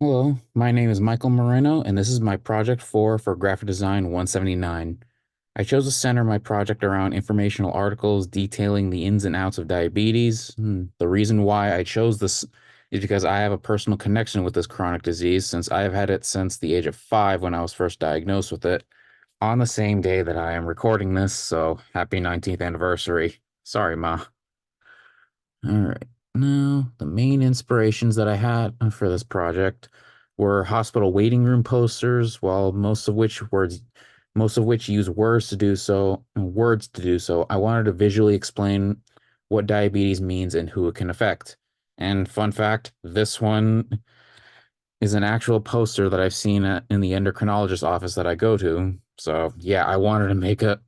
Hello, my name is Michael Moreno, and this is my project 4 for Graphic Design 179. I chose to center my project around informational articles detailing the ins and outs of diabetes. The reason why I chose this is because I have a personal connection with this chronic disease since I have had it since the age of 5 when I was first diagnosed with it, on the same day that I am recording this, so happy 19th anniversary. Sorry, Ma. All right. Now, the main inspirations that I had for this project were hospital waiting room posters, while most of which use words to do so. I wanted to visually explain what diabetes means and who it can affect. And fun fact, this one is an actual poster that I've seen in the endocrinologist office that I go to. So, yeah, I wanted to make it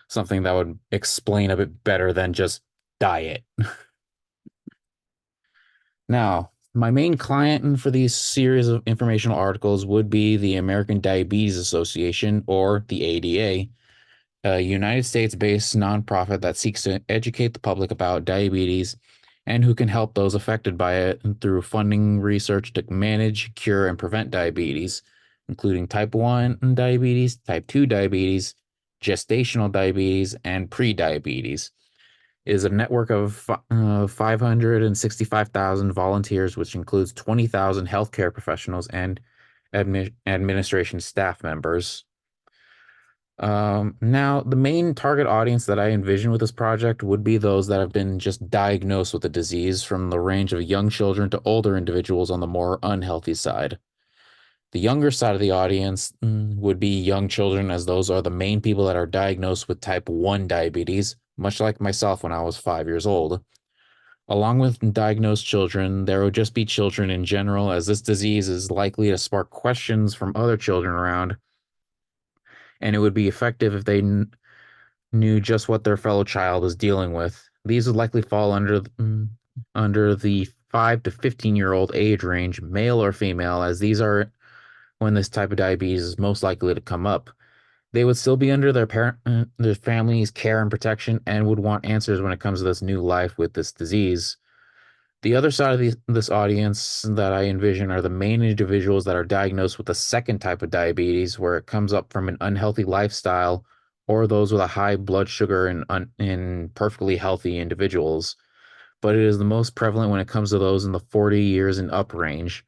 something that would explain a bit better than just diet. Now, my main client for these series of informational articles would be the American Diabetes Association, or the ADA, a United States-based nonprofit that seeks to educate the public about diabetes and who can help those affected by it through funding research to manage, cure, and prevent diabetes, including type 1 diabetes, type 2 diabetes, gestational diabetes, and pre-diabetes. Is a network of 565,000 volunteers, which includes 20,000 healthcare professionals and administration staff members. Now, the main target audience that I envision with this project would be those that have been just diagnosed with the disease, from the range of young children to older individuals on the more unhealthy side. The younger side of the audience would be young children, as those are the main people that are diagnosed with type 1 diabetes, much like myself when I was 5 years old. Along with diagnosed children, there would just be children in general, as this disease is likely to spark questions from other children around, and it would be effective if they knew just what their fellow child is dealing with. These would likely fall under the 5 to 15-year-old age range, male or female, as these are when this type of diabetes is most likely to come up. They would still be under their family's care and protection, and would want answers when it comes to this new life with this disease. The other side of this audience that I envision are the main individuals that are diagnosed with the second type of diabetes, where it comes up from an unhealthy lifestyle, or those with a high blood sugar in perfectly healthy individuals. But it is the most prevalent when it comes to those in the 40 years and up range.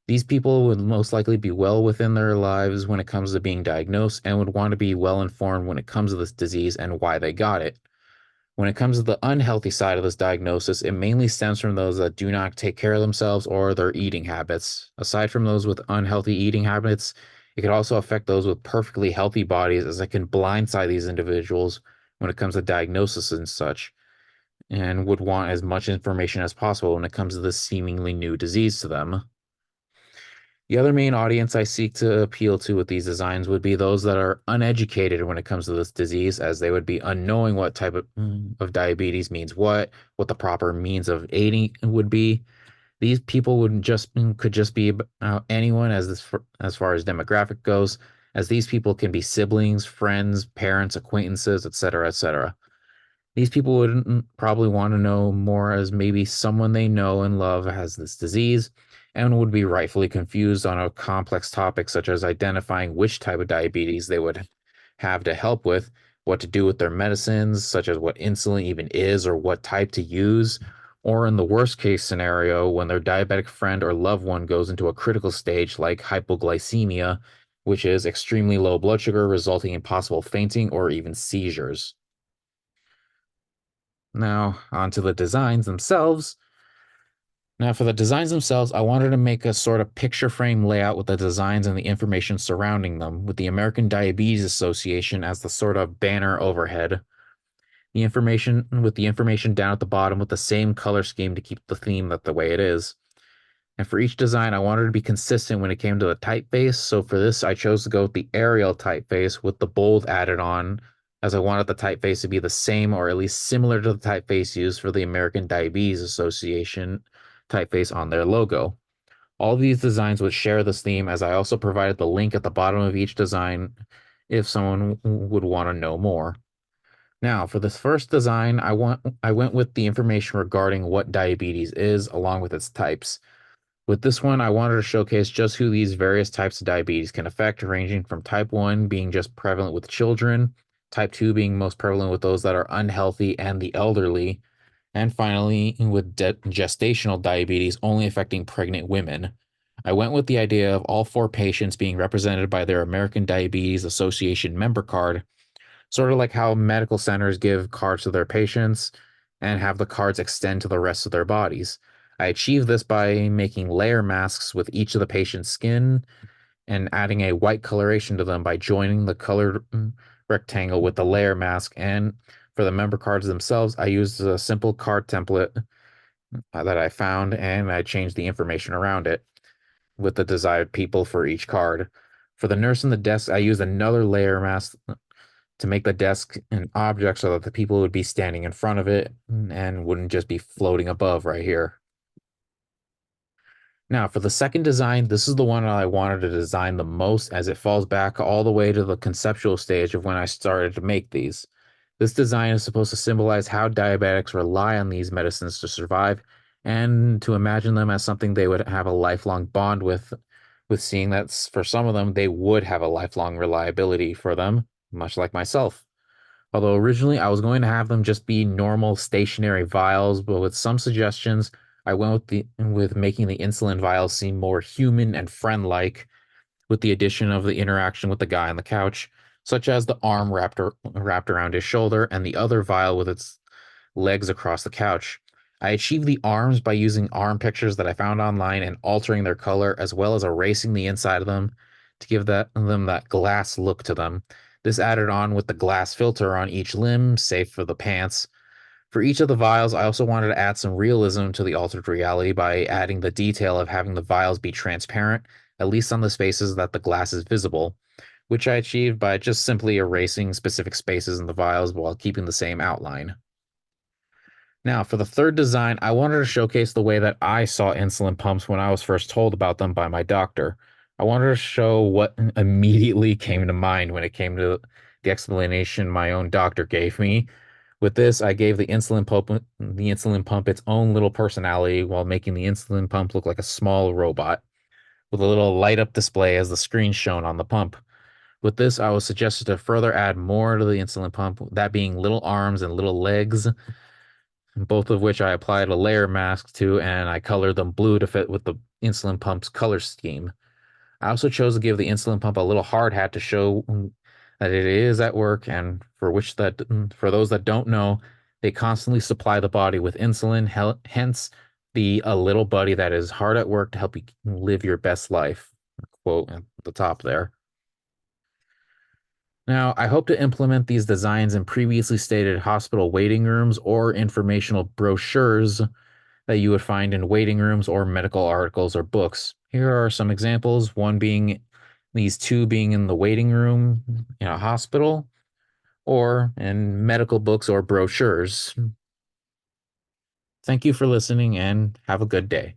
These people would most likely be well within their lives when it comes to being diagnosed, and would want to be well informed when it comes to this disease and why they got it. When it comes to the unhealthy side of this diagnosis, it mainly stems from those that do not take care of themselves or their eating habits. Aside from those with unhealthy eating habits, it could also affect those with perfectly healthy bodies, as it can blindside these individuals when it comes to diagnosis and such, and would want as much information as possible when it comes to this seemingly new disease to them. The other main audience I seek to appeal to with these designs would be those that are uneducated when it comes to this disease, as they would be unknowing what type of diabetes means what the proper means of aiding would be. These people would just could just be anyone as far as demographic goes, as these people can be siblings, friends, parents, acquaintances, etc., etc. These people would probably want to know more, as maybe someone they know and love has this disease, and would be rightfully confused on a complex topic such as identifying which type of diabetes they would have to help with, what to do with their medicines, such as what insulin even is or what type to use, or in the worst case scenario, when their diabetic friend or loved one goes into a critical stage like hypoglycemia, which is extremely low blood sugar, resulting in possible fainting or even seizures. Now, onto the designs themselves. Now, for the designs themselves, I wanted to make a sort of picture frame layout with the designs and the information surrounding them, with the American Diabetes Association as the sort of banner overhead. The information down at the bottom with the same color scheme to keep the theme that the way it is. And for each design, I wanted to be consistent when it came to the typeface. So for this, I chose to go with the Arial typeface with the bold added on, as I wanted the typeface to be the same or at least similar to the typeface used for the American Diabetes Association typeface on their logo. All of these designs would share this theme, as I also provided the link at the bottom of each design if someone would want to know more. Now, for this first design, I went with the information regarding what diabetes is, along with its types. With this one, I wanted to showcase just who these various types of diabetes can affect, ranging from type 1 being just prevalent with children, type 2 being most prevalent with those that are unhealthy and the elderly, and finally, with gestational diabetes only affecting pregnant women. I went with the idea of all four patients being represented by their American Diabetes Association member card, sort of like how medical centers give cards to their patients and have the cards extend to the rest of their bodies. I achieved this by making layer masks with each of the patient's skin and adding a white coloration to them by joining the colored rectangle with the layer mask. And for the member cards themselves, I used a simple card template that I found and I changed the information around it with the desired people for each card. For the nurse in the desk, I used another layer mask to make the desk an object so that the people would be standing in front of it and wouldn't just be floating above right here. Now, for the second design, this is the one I wanted to design the most as it falls back all the way to the conceptual stage of when I started to make these. This design is supposed to symbolize how diabetics rely on these medicines to survive and to imagine them as something they would have a lifelong bond with seeing that for some of them, they would have a lifelong reliability for them, much like myself. Although originally I was going to have them just be normal stationary vials, but with some suggestions, I went with making the insulin vials seem more human and friend-like with the addition of the interaction with the guy on the couch, such as the arm wrapped around his shoulder and the other vial with its legs across the couch. I achieved the arms by using arm pictures that I found online and altering their color as well as erasing the inside of them to give them that glass look to them. This added on with the glass filter on each limb, save for the pants. For each of the vials, I also wanted to add some realism to the altered reality by adding the detail of having the vials be transparent, at least on the spaces that the glass is visible, which I achieved by just simply erasing specific spaces in the vials while keeping the same outline. Now, for the third design, I wanted to showcase the way that I saw insulin pumps when I was first told about them by my doctor. I wanted to show what immediately came to mind when it came to the explanation my own doctor gave me. With this, I gave the insulin pump its own little personality while making the insulin pump look like a small robot with a little light up display as the screen shown on the pump. With this, I was suggested to further add more to the insulin pump, that being little arms and little legs, both of which I applied a layer mask to, and I colored them blue to fit with the insulin pump's color scheme. I also chose to give the insulin pump a little hard hat to show that it is at work, and for those that don't know, they constantly supply the body with insulin, hence the a little buddy that is hard at work to help you live your best life. Quote at the top there. Now, I hope to implement these designs in previously stated hospital waiting rooms or informational brochures that you would find in waiting rooms or medical articles or books. Here are some examples, one being these two being in the waiting room in a hospital or in medical books or brochures. Thank you for listening and have a good day.